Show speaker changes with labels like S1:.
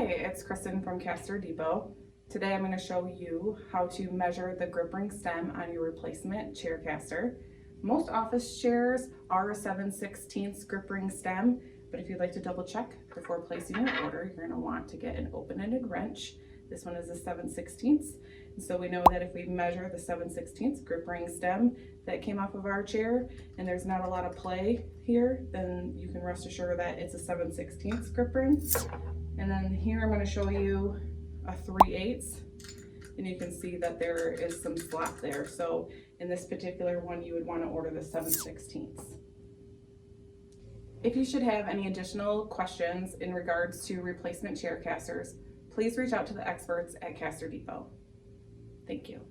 S1: Hey, it's Kristen from Caster Depot. Today I'm going to show you how to measure the grip ring stem on your replacement chair caster. Most office chairs are a 7/16 grip ring stem, but if you'd like to double check before placing your order, you're going to want to get an open-ended wrench. This one is a 7/16, and so we know that if we measure the 7/16 grip ring stem that came off of our chair and there's not a lot of play here, then you can rest assured that it's a 7/16 grip ring. And then here I'm going to show you a 3/8, and you can see that there is some slack there. So in this particular one, you would want to order the 7/16. If you should have any additional questions in regards to replacement chair casters, please reach out to the experts at Caster Depot. Thank you.